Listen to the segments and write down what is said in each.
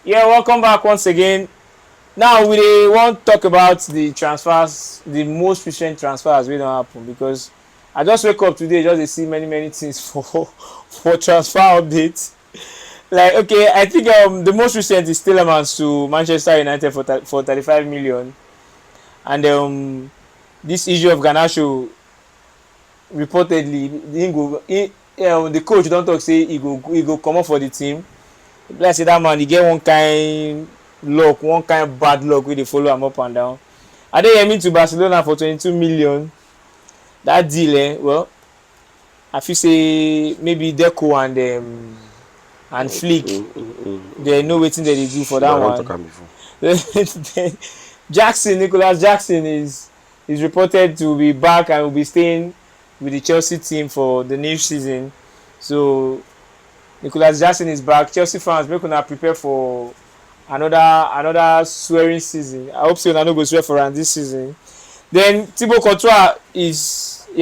Yeah, welcome back once again. Now we want to talk about the transfers, the most recent transfers we don't happen because I just wake up today just to see many things for transfer updates. Like okay, I think the most recent is Tielemans to Manchester United for 35 million, and this issue of Garnacho reportedly the coach don't talk say he go come up for the team. Like say that man he get one kind luck, one kind bad luck wey dey follow am up and down. Adeyemi to Barcelona for 22 million. That deal well I feel say maybe Deco and Flick they know wetin dem dey do for that one. Nicholas Jackson is reported to be back and will be staying with the Chelsea team for the new season. So Nicholas Jackson is back. Chelsea fans, make una prepare for another swearing season. I hope so una no go swear for am this season. Then Thibaut Courtois he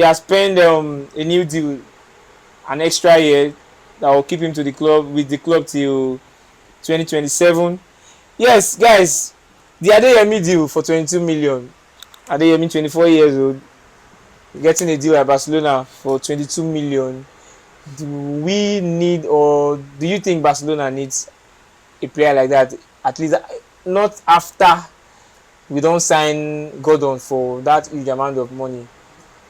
has penned a new deal, an extra year that will keep him with the club till 2027. Yes, guys, the Adeyemi deal for 22 million. Adeyemi, 24 years old, getting a deal at Barcelona for 22 million. Do we need, or do you think Barcelona needs a player like that? At least not after we don't sign Gordon for that huge amount of money.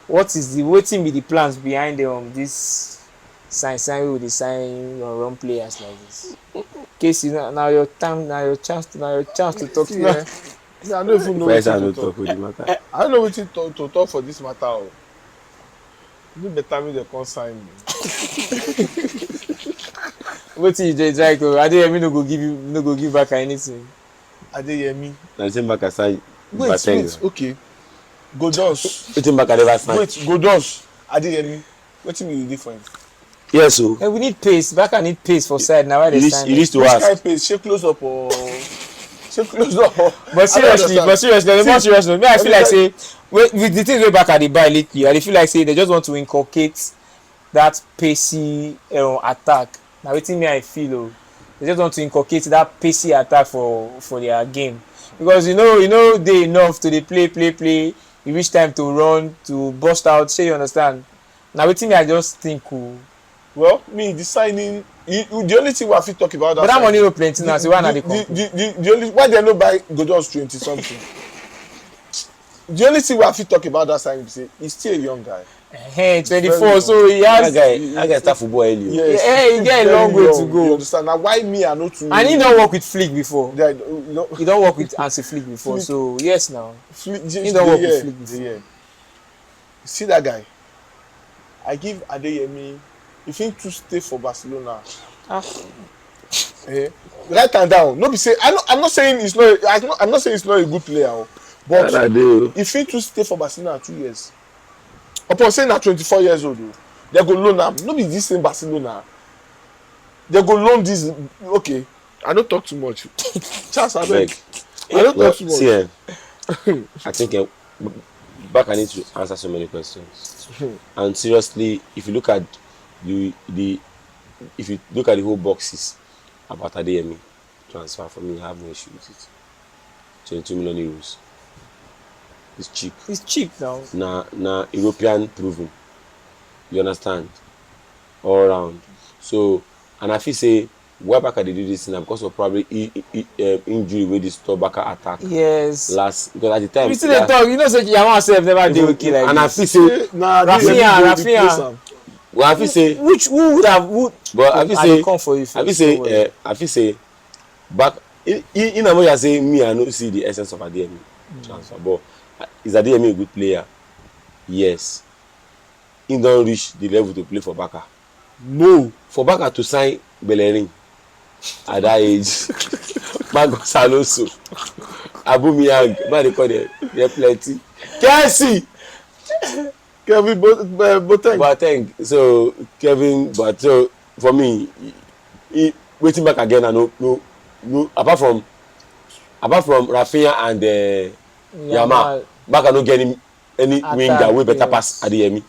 Wetin be the plans behind this sign wey dey sign run players like this? Casey, now your time, now your chance to talk. Yeah, I don't even know wetin to talk. I don't know wetin to talk for this matter. You better make dem come sign me. Wetin you dey try to? Adeyemi no go give back anything. Adeyemi. Na same back as I. Wait, okay. Godons. Wetin back I never sign. Wait, Godons. Adeyemi. Wetin be the difference? Yes, so. Hey, we need pace. Baka need pace for side. Now why they sign? You need to Which ask. kind pace? Shape close up or? Shape close up or? But seriously, the more serious note, I feel like say with the things wey Baka dey buy lately, I feel like say they just want to inculcate that pacey attack. Na wetin me I feel they just want to inculcate that pacey attack for their game, because you know dey enough to dey play. You reach time to run, to burst out. Shey you understand? Na wetin me I just think. Well, me the signing. The only thing we have to talk about that. But that money no plenty now. So why not the only why they no buy Godons 20 something. The only thing we have to talk about that signing is he's still a young guy. Hey, 24, so he has. That guy start football early. Yes, hey, he get a long way to go. You understand? Now why me I know too. And he don't work with Flick before. You He don't work with Hansi Flick before. Flick. So yes, now. he don't work with Flick before. Yeah. See that guy? I give Adeyemi. If he to stay for Barcelona. Write am down. No be say I'm not saying he's not. I'm not saying he's not a good player. But if he to stay for Barcelona 2 years, upon saying na 24 years old, they go loan am. No be this same Barcelona. They go loan this. Okay, I don't talk too much. Chance I beg. I don't talk too much. See, I think back I need to answer so many questions. And seriously, if you look at the whole boxes about Adeyemi transfer, for me, I have no issue with it. 22 million euros. It's cheap. It's cheap now. Now European proven. You understand? All around. So, and I feel say why Baka they do this now because of probably injury where this Baka attack. Yes. Because at the time. We still dey talk. You know, say Yamal self never dey okay like and this. I feel say Rafinha. Well, I feel say who would have but I feel say come for you. I feel say back in a way I say me I no see the essence of Adeyemi transfer, but is Adeyemi a good player? Yes. He don't reach the level to play for Baka. No, for Baka to sign Bellerin at that age, Marcos Alonso, Aubameyang, man they call them, they're plenty. Kelsey. Kevin Boateng. So Kevin, but so for me, he waiting back again and no. Apart from Rafinha and Yamal, Baka no get any winger way better pass Adeyemi.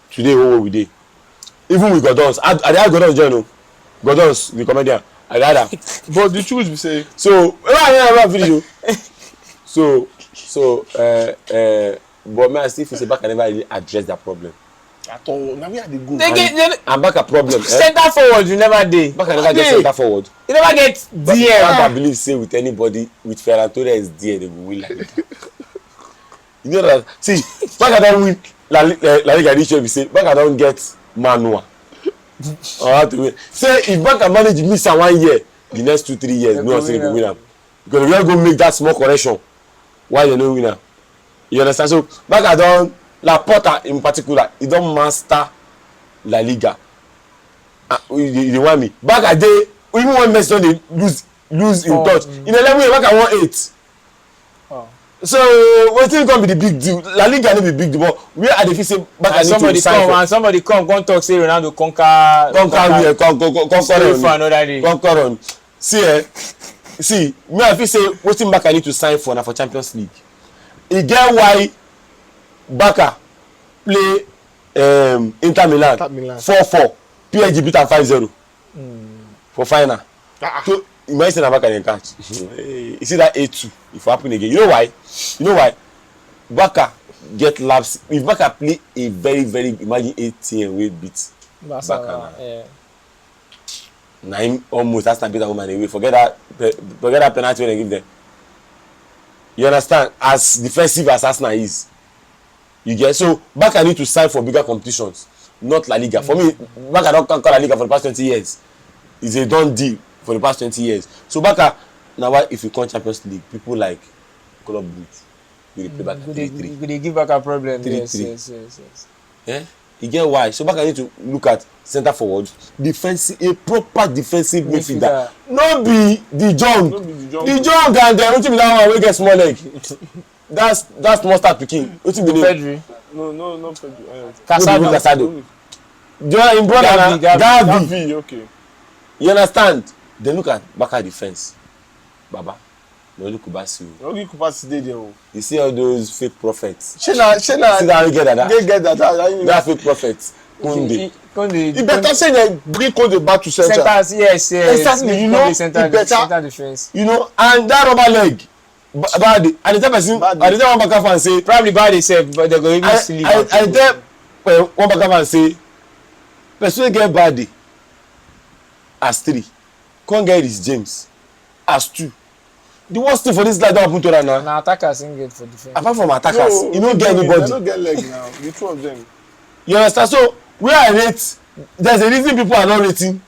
Today, what we did. Even with Godons, I Godons join. Godons, the comedian. I got am. But the truth be say. So I finish o. But me I still feel say Barca never really address that problem. At all. Now where they go? And Barca problem. Center forward you never dey. Barca never get center forward. You never get DM. Barca believe say with anybody with Ferran Torres there they will win La Liga. You know that. See, Barca don win La Liga this year. We say Barca don get manual. Or how to win. Say if Barca manage miss am 1 year, the next 2-3 years no one say they go win am. Because we are go make that small correction. Why they no win am? You understand? So Barca don Laporta in particular, he don master La Liga. You want me? Barca dey even when Messi don dey lose in touch. In 11 years Barca won 8. So wetin come be the big deal? La Liga no be big deal, but where I dey feel say Barca need to sign for. And somebody come talk say Ronaldo conquer on. See me I feel say wetin Barca need to sign for na for Champions League. E get why Barca play Inter Milan 4-4, PSG beat am 5-0 for final. So imagine say na Barca dey catch. You see that 8-2 if happen again. You know why? Barca get lapse. If Barca play a very very imagine 8 wey beat Barca now. Na him almost Arsenal beat that woman away. Forget that penalty wey dem give them. You understand? As defensive as Arsenal is, you get so Barca need to sign for bigger competitions, not La Liga. For me, Barca don conquer La Liga for the past 20 years. It's a done deal for the past 20 years. So Barca now why if you come Champions League, people like Club Brugge, you play Barca 3-3. They give Barca problem. 3-3. Yes. Yeah. You get why? So Barca need to look at center forward, a proper defensive midfielder. No be De Jong. De Jong and then wetin be that one wey get small leg? That's mustard pikin. Wetin be Pedri. No Pedri. Casado. Him brother na Gavi. Okay. You understand? Then look at Barca defense. Baba. No look Kubasi. No look Kubasi dey there o. You see all those fake prophets. Shey see that we get that. That fake prophets. Kunde. E better say dem bring Kunde back to center. Yes. Exactly. You know, center defense. You know, and that rubber leg. Bad. And the person, and the one Barca fan say probably bad itself, but they go even sleep. I tell one Barca fan say person wey get bad as 3, come get Reece James as 2. The worst thing for this life don happen to am now. Na attackers him get for defense. Apart from attackers, you no get anybody. They no get leg now. The two of them. You understand? So where I rate, there's a reason people are not rating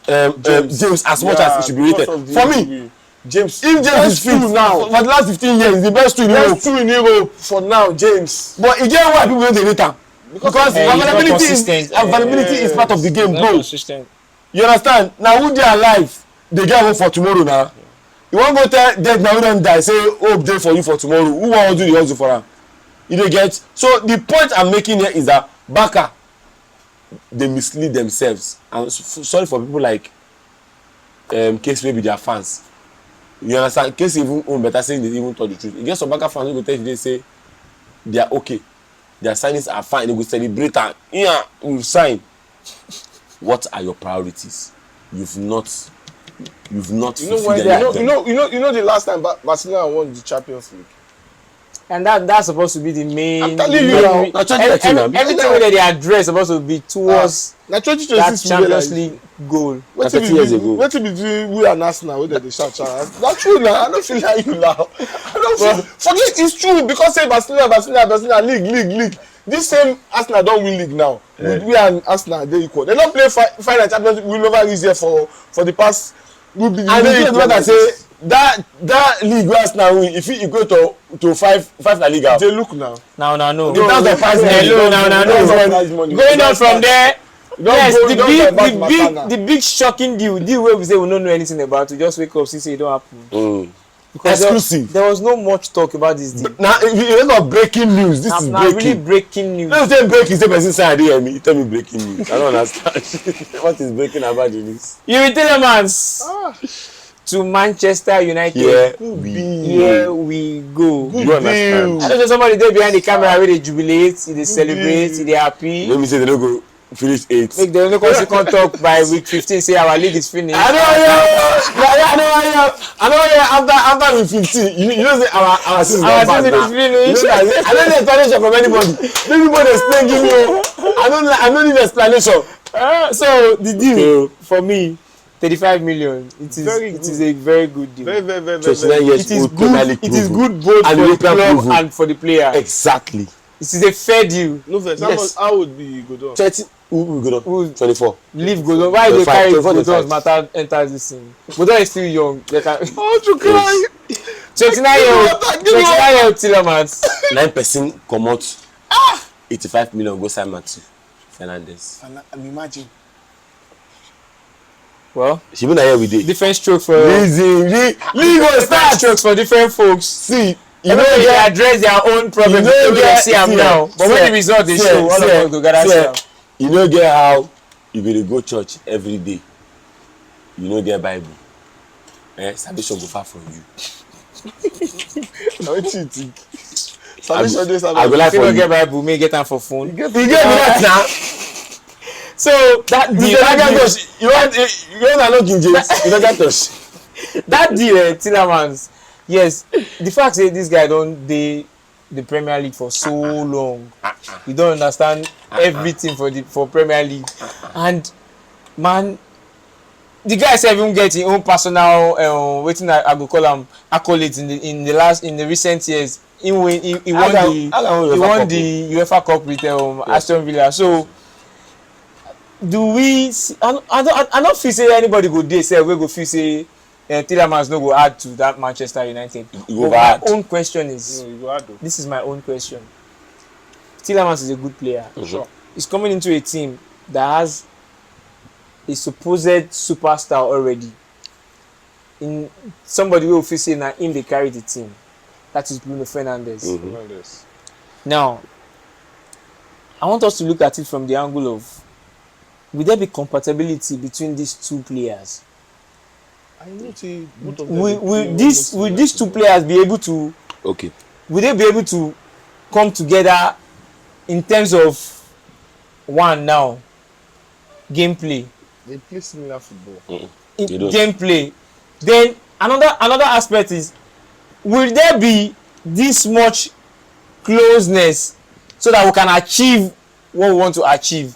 James as much as he should be rated. For me, James. If James is fit now for the last 15 years, he's the best 2 in Europe. Best 2 in Europe for now, James. But e get why people dey rate am. Because availability is part of the game, bro. You understand? Now who dey alive dey get hope for tomorrow now. You wan go tell dead na wey don die say hope dey for you for tomorrow. Who wan do the hustle for am? You dey get? So the point I'm making here is that Barca dey mislead themselves. And sorry for people like Case wey be their fans. You understand? Case even own better saying they even told the truth. E get some Barca fans wey go tell you they say they are okay. Their signings are fine. They go celebrate and yeah, we've signed. What are your priorities? You've not fulfilled them. You know the last time Barcelona won the Champions League. And that's supposed to be the main. I'm telling you now. Everything wey they address supposed to be towards that Champions League goal. 30 years ago. Wetin be we and Arsenal wey dem dey shout. Na true na. I no feel like you now. Forget it's true because say Barcelona league. This same Arsenal don win league now. We and Arsenal dey equal. They don play final Champions League. We never reach there for the past. And the thing wey I say that league wey Arsenal win e fit equal to five La Liga. Dey look now. No. In terms of prize money. Going on from there. Yes, the big shocking deal wey we say we no know anything about. We just wake up see say e don happen. Because exclusive. There was no much talk about this deal. Now, if you talk breaking news, this is breaking. Really breaking news. Don't say breaking. Say person say I didn't hear me. You tell me breaking news. I don't understand. What is breaking about the news? Yuri Tillemans to Manchester United. Here we go. You understand? I don't know somebody there behind the camera where they jubilate, they celebrate, they happy. Let me say they don't go. finish 8th. Make the only consequent talk by week 15 say our league is finished. I know. After week 15, you know say our season Our is bad season now. is finished. You know that, I don't need explanation from anybody. Everybody explain give me. I don't need explanation. So the deal Okay. for me, 35 million. It is a very good deal. Very. 29 years It is old, totally good. It is proven. good both And for the European club proven. and for the player. Exactly. It is a fair deal. No vex. Yes. How would be Godon? 30. Who go Who- down? 24. Leave Godon. Why they 25, carry 25. Godon's matter enters this thing? Godon is still young. They can. How to cry? 29-year-old Tillemans. 9% come out. 85 million go sign Matthew Fernandes. And imagine. Well, She been here with it. different stroke for League go different start. strokes for different folks. See, You know they address their own problems. You know You get- see them now. But when the result they show, all of us go gather see them. You know get how you go to go church every day. You know get Bible. Salvation go far from you. Now what you think? Salvation dey I go salvation. like If you for don't you. get Bible, may get them for phone. You get that now. So that You deal, don't get touch. You want no King James. You don't get touch. that deal, Tillemans. Yes, the fact say this guy don't dey the Premier League for so long, you don't understand everything for Premier League, and man, the guy sef even get him own personal wetin I go call am accolades in the recent years. He won the UEFA Cup with Aston Villa. So do we? I don't feel say anybody go dey sef wey go feel say Tillemans no go add to that Manchester United. go But add. my own question is, No, you go hard though. this is my own question. Tillemans is a good player. Sure. He's coming into a team that has a supposed superstar already. In somebody who will feel say na him dey carry the team. That is Bruno Fernandes. Fernandes. Now, I want us to look at it from the angle of, will there be compatibility between these two players? I know say both of them. Will these two players be able to? Okay. Will they be able to come together in terms of one now gameplay? They play similar football. In They don't. gameplay. Then another aspect is, will there be this much closeness so that we can achieve what we want to achieve?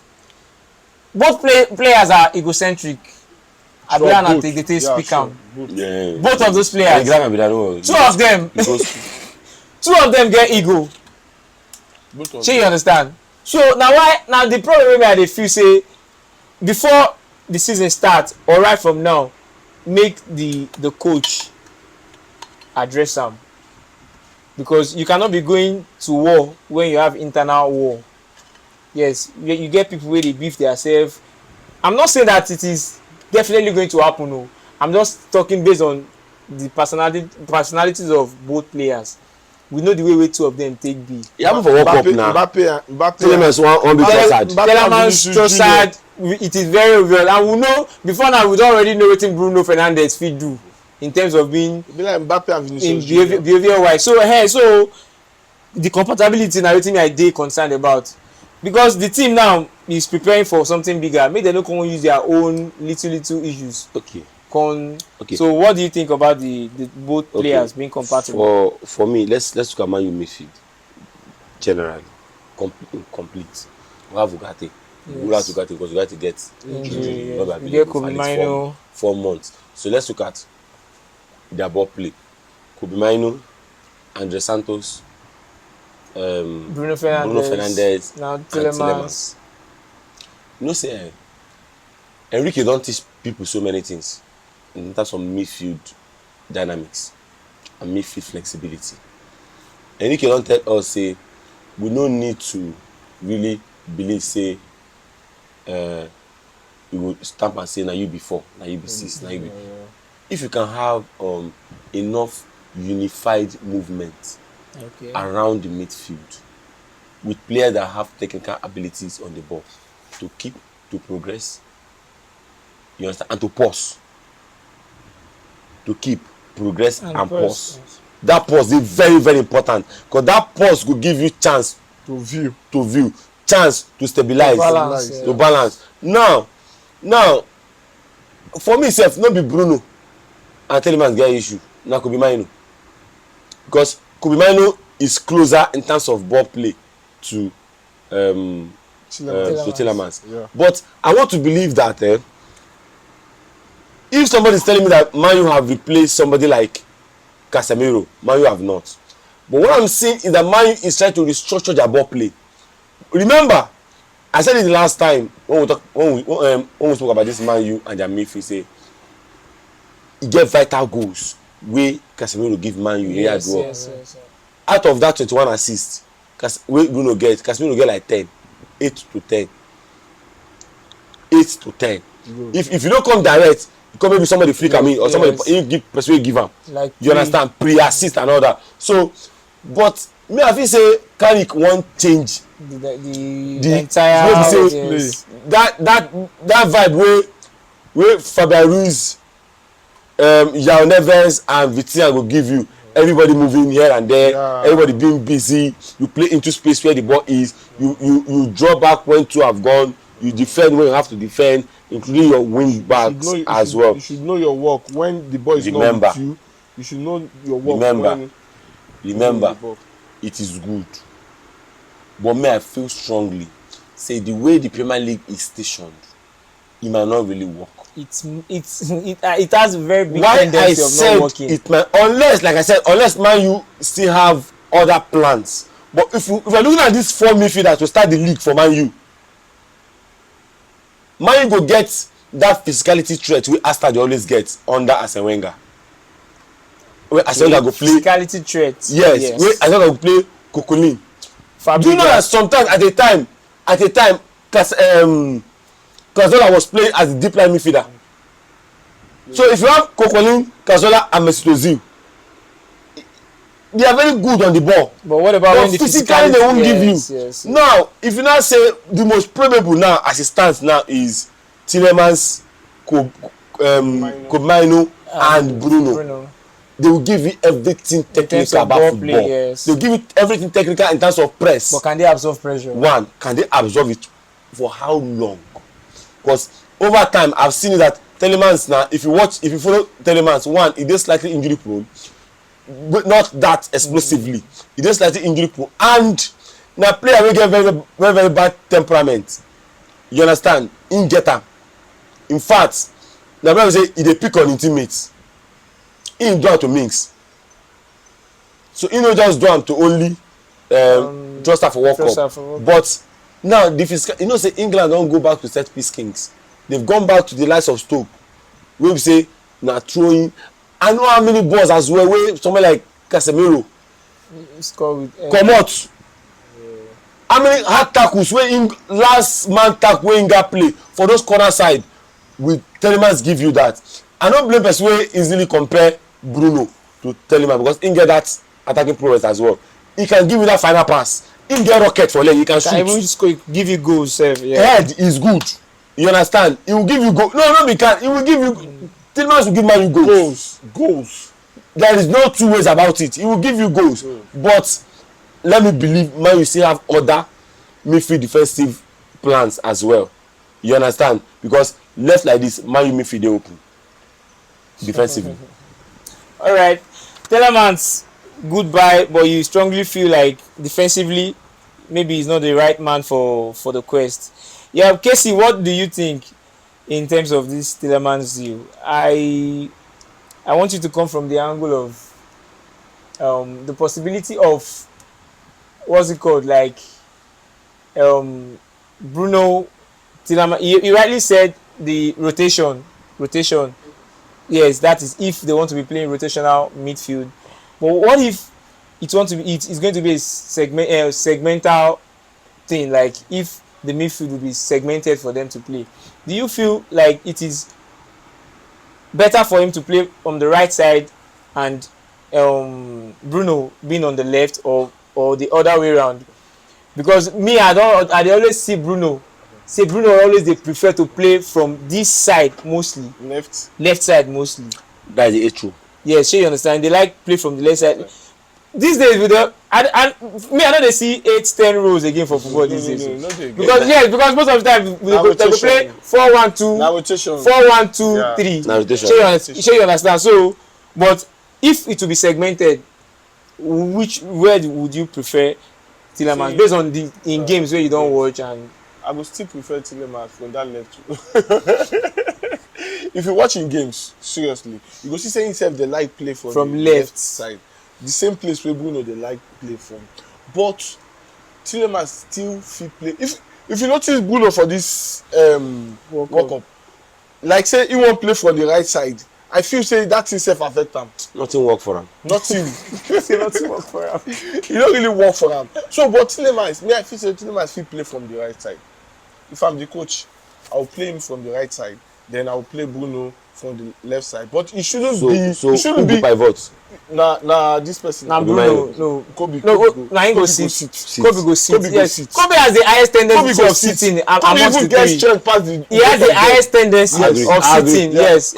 Both players are egocentric. I Sure, believe both. they take Yeah, speak sure, am. both. Yeah. Both of those Yeah, players. exactly. I don't know. Two of them. Two of them get ego. Both of Shey you them. understand? So now the problem wey I dey feel say before the season start or right from now, make the coach address am, because you cannot be going to war when you have internal war. Yes, you get people wey dey beef theirself. I'm not saying that it is definitely going to happen. No, I'm just talking based on the personalities of both players. We know the way two of them take be. You happen for World Cup now. Mbappe. Tillemans one big outside. Tillemans Trossard, it is very obvious, and we know before now we don already know wetin Bruno Fernandes fit do in terms of being Be like Mbappe and in Vinicius. behaviour wise. So the compatibility na wetin I dey concerned about, because the team now is preparing for something bigger. Make dem no come use their own little issues. Okay. Okay. So what do you think about the both players being compatible? For me, let's look at Man U midfield. Generally, complete. We have Ugarte. We have Ugarte because Ugarte gets Injury, not yes. be You get available for Kobe at least Mino. 4 months. So let's look at their ball play. Kobe Mino, Andre Santos, Bruno Fernandes, now and Tillemans. You know, say Enrique don teach people so many things in terms of midfield dynamics and midfield flexibility. Enrique don tell us say we no need to really believe say we go stamp and say na you be 4, na you be 6, na you be. If you can have enough unified movement Okay. around the midfield with players that have technical abilities on the ball to keep, to progress, you understand, and to pause, to keep, progress and pause. That pause is very very important, because that pause will give you chance To view. to view. chance to stabilize, to balance. Now, for me sef, no be Bruno and Telemans get issue. Na Kobe Mainoo, because Kobe Mainoo is closer in terms of ball play to Telemans. Yeah. But I want to believe that if somebody is telling me that Man U have replaced somebody like Casemiro, Man U have not. But what I'm saying is that Man U is trying to restructure their ball play. Remember, I said it the last time when we spoke about this Man U and their midfield, say he get vital goals wey Casemiro give Man U. Yes. Out of that 21 assists wey Bruno get, Casemiro get like 10, 8 to 10. If you don't come direct, you come maybe somebody flick at me or somebody give person wey give am. Like you understand, pre-assist and all that. So, but me I feel say Carrick wan change the entire that vibe wey Fabian Ruiz, João Neves and Vitinha go give you. Everybody moving here and there, everybody being busy. You play into space where the ball is. You draw back when two have gone. You defend when you have to defend, including your wing backs as well. You should know your work when the ball is not with you. You should know your work. Remember, it is good. But me, I feel strongly, say the way the Premier League is stationed, it might not really work. It has a very big tendency of not working. It might, unless Man U still have other plans. But if we're looking at these 4 midfielders to start the league for Man U go get that physicality threat wey Aston dey always get under Arsene Wenger. Where Arsene Wenger go play physicality threat. Yes. Where Arsene Wenger go play Coquelin. Do you know that sometimes at a time, Cazorla was playing as a deep line midfielder. So if you have Coquelin, Cazorla and Mesut Ozil, they are very good on the ball. But what about when the physically they won't give you? Yes. Now, if you now say the most probable now as it stands now is Tielemans, Kobe Mainoo and Bruno. They will give you everything technical about football. Yes. They will give you everything technical in terms of press. But can they absorb pressure? One, can they absorb it for how long? Because over time, I've seen it that Telemans now, if you follow Telemans, one, it is slightly injury prone, but not that explosively. It is slightly injury prone. And now player will get very, very, very bad temperament. You understand? In get am. In fact, now people say he dey pick on him teammates. He do am to Minks. So he no just do am to only just have a World Cup. But now the physical, you know, say England don go back to set piece kings. They've gone back to the likes of Stoke, wey we say na throwing. I know how many balls as well wey someone like Casemiro comot. How many hard tackles wey last man tackle wey Inga play for those corner side with Telemans give you that. I no blame person wey easily compare Bruno to Telemans because he get that attacking prowess as well. He can give you that final pass. He get rocket for leg. He can shoot. Even give you goals. Head is good. You understand? He will give you goals. No, he can't. He will give you. Telemans will give Man U goals. There is no two ways about it. He will give you goals. But let me believe Man U still have other midfield defensive plans as well. You understand? Because left like this, Man U midfield dey open defensively. All right, Telemans, goodbye. But you strongly feel like defensively, maybe he's not the right man for the quest. Yeah, Casey, what do you think in terms of this Telemans deal? I want you to come from the angle of the possibility of what's it called, like Bruno Telemans. You rightly said the rotation. Yes, that is if they want to be playing rotational midfield. But what if it's going to be a segmental thing? Like if the midfield will be segmented for them to play. Do you feel like it is better for him to play on the right side and Bruno being on the left, or the other way around? Because me, I always see Bruno always they prefer to play from this side mostly. Left side mostly. That's the true. Yes, you understand. They like play from the left side. these days with the I know they see 8-10 rows again for football these days. Because most of the time they go play 4-1-2 4-1-2-3. Sure you understand. So but if it will be segmented, where would you prefer Tielemans based on the games where you don't watch? And I would still prefer Tielemans from that left. If you watch in games, seriously, you go see say himself they like play from the left side. The same place where Bruno they like play from. But Tielemans still fit play. If you notice Bruno for this World Cup, like say he won't play from the right side, I feel say that thing self affect him. Nothing work for him. Nothing work for him. He don't really work for him. So but Tielemans, I feel say Tielemans fit play from the right side. If I'm the coach, I'll play him from the right side. Then I'll play Bruno from the left side. But it shouldn't be. So it shouldn't be pivot. Nah, this person. Nah, Bruno. No. Kobe. Nah, he go sit. Kobe go sit. Yes. Kobe has the highest tendency of sitting amongst the three. He has the highest tendency of sitting. Yes.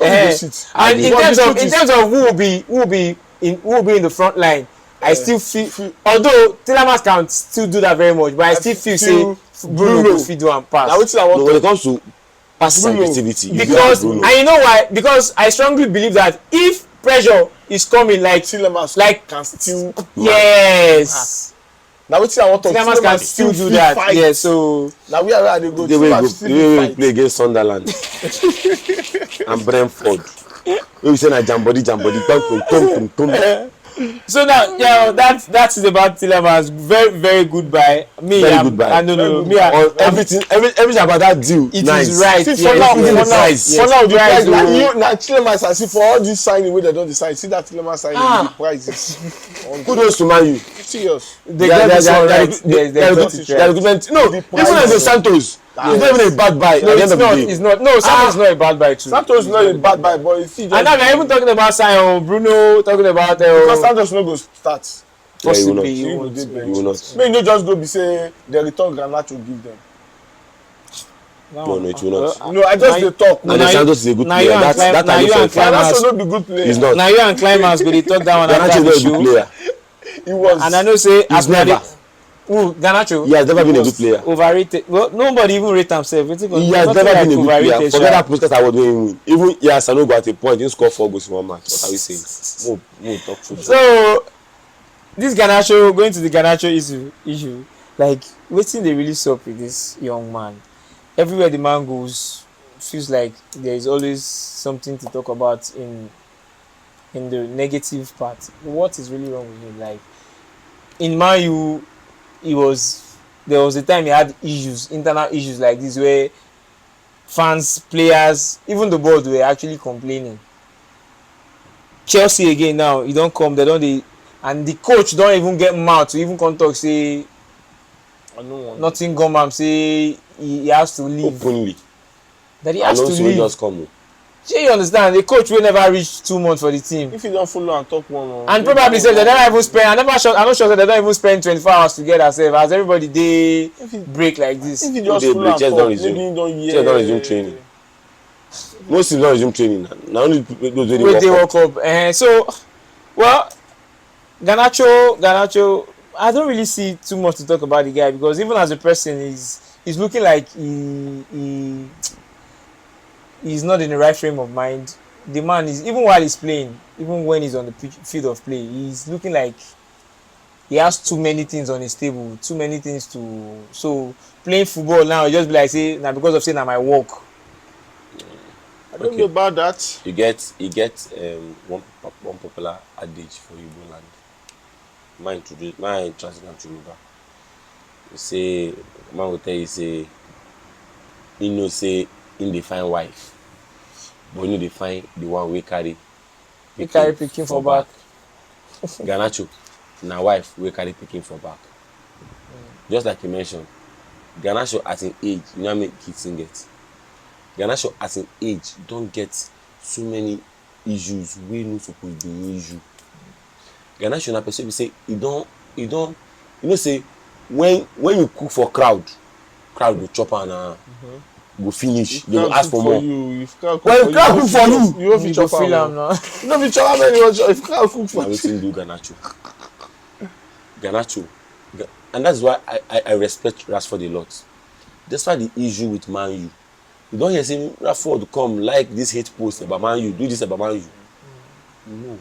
And in terms of who will be in the front line, I still feel. Although Tielemans can still do that very much, but I still feel say Bruno go fit do and pass. When it comes to pass sensitivity, because and you know why? Because I strongly believe that if pressure is coming, like Tielemans can still yes. Now wetin I want to Tielemans can still do that. Fight. Yeah, so now we are they go the way we play against Sunderland and Brentford. We say na jambody tom. So now, yeah, that is about Tielemans. Very, very good buy. Goodbye. No. Everything about that deal. It nice. is right. See, For now, the price. Now Tielemans I see for all this signing wey they don decide. See that Tielemans signing the price is. Kudos to Man U. Serious. They get this one right. No, even as a Santos. It's not even a bad buy. No, it's not. It's not. No, Santos is not a bad buy too. Santos is not a bad buy, but you see. And now we're even talking about Sion, Bruno, talking about because Santos no go start. Possibly he will not. May no just go be say the return Garnacho give them. No, it will not. No, I just dey talk. And Santos is a good player. That I know for Garnacho no be good player. He's not. Now you and Climax go dey talk that one after the show. He was. And I know say he's never. Who Garnacho? He has never been a good player. Overrated. Well, nobody even rate himself. He has never been a good player. Forget that Puskas award when he win. Even Sanogo at a point, he scored 4 goals in 1 match. What are we saying? More talk football. So this Garnacho, going to the Garnacho issue, like wetin dey really sup with this young man? Everywhere the man goes, feels like there is always something to talk about in the negative part. What is really wrong with him? Like in Man U, there was a time he had internal issues like this where fans, players, even the board were actually complaining. Chelsea again now, he don't come, and the coach don't even get mouth to even come talk say nothing come am say he has to leave. Openly. That he has to leave. Just come. Shey you understand? The coach will never reach 2 months for the team. If he don't follow and talk one. And probably say they don't even spend. I'm not sure they don't even spend 24 hours together. Sef as everybody dey break like this. If he just follow and talk, maybe he don't hear. Chelsea don't resume training. Most teams don't resume training. Now only those wey dey World Cup. So, well, Garnacho, I don't really see too much to talk about the guy because even as a person, he's looking like he's not in the right frame of mind. The man is, even while he's playing, even when he's on the field of play, he's looking like he has too many things on his table, too many things to. So playing football now, just be like say, now because of saying my work. I don't know about that. You get one popular adage for Igbo land. My translation to Yoruba. You say, man will tell you say, you know say. In the fine wife, but you know they find the one we carry picking for back. Garnacho, na wife we carry picking for back. Just like you mentioned, Garnacho at an age, you know how many kids he get. Garnacho at an age don't get so many issues we no supposed to be issue. Garnacho na person we say he don't you know say when you cook for crowd will chop and go finish. They go ask for more. If crowd cook for you, you won't feel am now. You no fit chop am anymore. If crowd cook for you. Wetin do Garnacho? Garnacho, and that's why I respect Rashford a lot. That's why the issue with Man U. You don't hear saying Rashford come like this hate post about Man U, do this about Man U. No.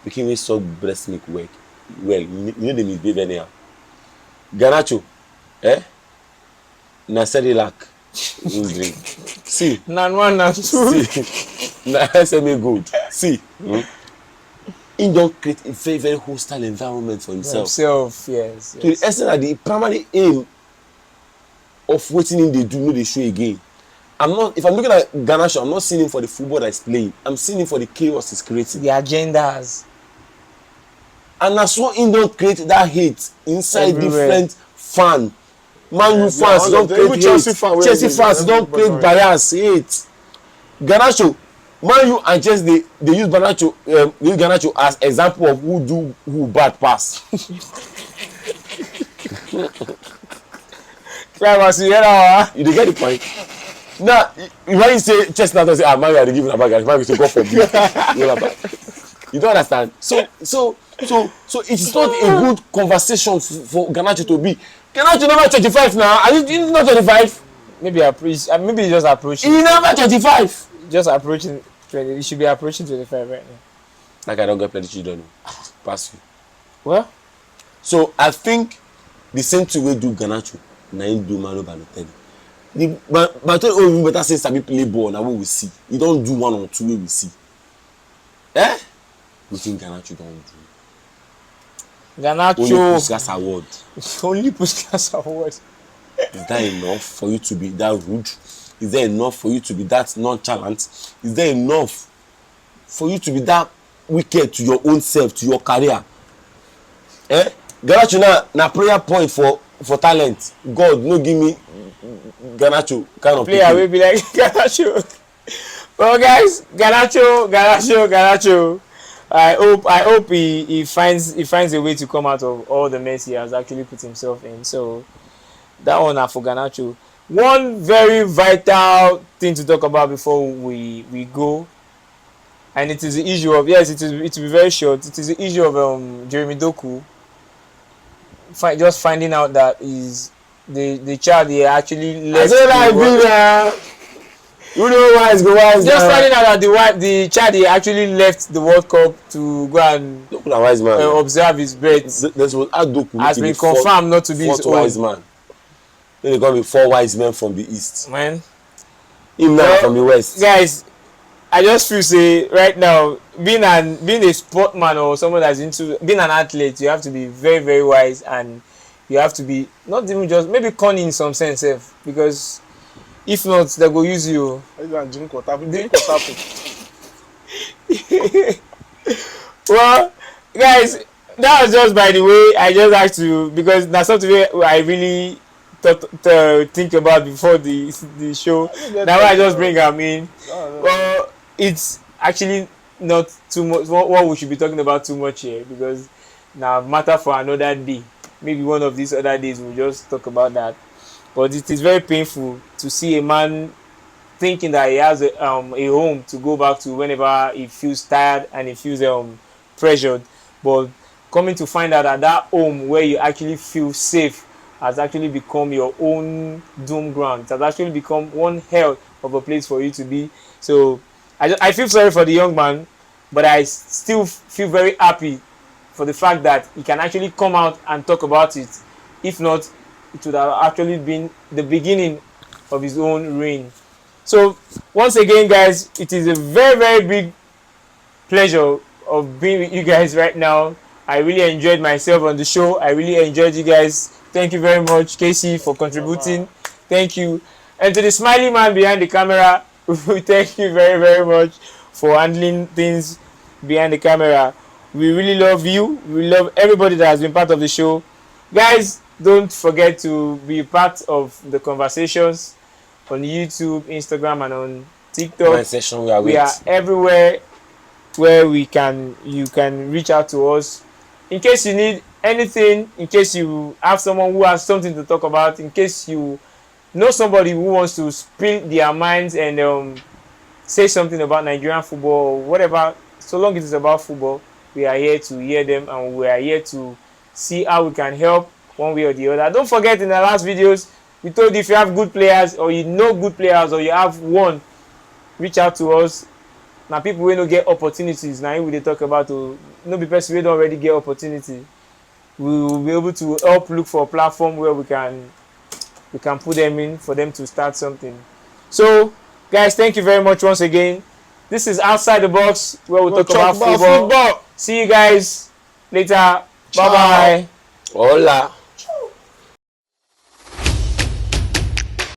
Pikin wey suck breast milk well, you know dey misbehave anyhow. Garnacho, na Cerelac him drink. See. Na one na two. See. Na SMA Gold. See. He don create a very very hostile environment for himself. Yes. To the extent that the primary aim of wetin him dey do no dey show again. If I'm looking at Garnacho, I'm not seeing him for the football that he's playing. I'm seeing him for the chaos he's creating. The agendas. And na so him don create that hate inside Everywhere. different fan. Man U fans don create hate. Chelsea fans don create bias hate. Garnacho, Man U and Chelsea dey use Garnacho as example of who bad pass. You dey get the point? Now when you say Chelsea now don say Man U dey give una bad, Man U say God forbid. You don't understand? So it is not a good conversation for Garnacho to be. Garnacho never 25 now. Are you not 25? Maybe he just approaching. He never 25. Just approaching 20. He should be approaching 25 right now. Like I don't get plenty children. Pass you. Well, so I think the same thing we do Garnacho, na him do Manu Balotelli. Balotelli better say sabi play ball na what we see. He don't do one or two wey we see. We think Garnacho don't do. Garnacho. Only Puskas award. Only Puskas award. Is that enough for you to be that rude? Is there enough for you to be that nonchalant? Is there enough for you to be that wicked to your own self, to your career? Garnacho na prayer point for talent. God no give me Garnacho kind of player will be like Garnacho. Well guys, Garnacho. I hope he finds a way to come out of all the mess he has actually put himself in. So that one for Garnacho. One very vital thing to talk about before we go, and it is the issue of it will be very short. It is the issue of Jeremy Doku. Just finding out that is the child he actually left. You know why it's wise. Just finding out that the child he actually left the World Cup to go and observe his birth has been confirmed not to be his own. Wise man. Then they call me 4 wise men from the east. Man, him now from the west. Guys, I just feel say right now being a sportman or someone that's into being an athlete, you have to be very very wise, and you have to be not even just maybe cunning in some sense, because if not, they go use you. Well, guys, that was just by the way. I just had to, because that's something I really think about before the show. Now I just bring them in. Well, it's actually not too much what we should be talking about too much here, because now matter for another day. Maybe one of these other days we'll just talk about that. But it is very painful to see a man thinking that he has a home to go back to whenever he feels tired and he feels pressured, but coming to find out that home where you actually feel safe has actually become your own doom ground. It has actually become one hell of a place for you to be. So I feel sorry for the young man, but I still feel very happy for the fact that he can actually come out and talk about it. If not, it would have actually been the beginning of his own reign. So once again, guys, it is a very very big pleasure of being with you guys right now. I really enjoyed myself on the show. I really enjoyed you guys. Thank you very much, Casey, for contributing. Thank you. And to the smiley man behind the camera, thank you very very much for handling things behind the camera. We really love you. We love everybody that has been part of the show. Guys, don't forget to be part of the conversations on YouTube, Instagram, and on TikTok. We are everywhere where you can reach out to us. In case you need anything, in case you have someone who has something to talk about, in case you know somebody who wants to spill their minds and say something about Nigerian football or whatever, so long it is about football, we are here to hear them, and we are here to see how we can help one way or the other. Don't forget, in the last videos we told you, if you have good players or you know good players or you have one, reach out to us. Now people wey no get opportunities, now we dey talk about to no be person wey don already get opportunity. We will be able to help look for a platform where we can put them in for them to start something. So guys, thank you very much once again. This is Outside the Box, where we talk about football. See you guys later. Bye bye. Hola.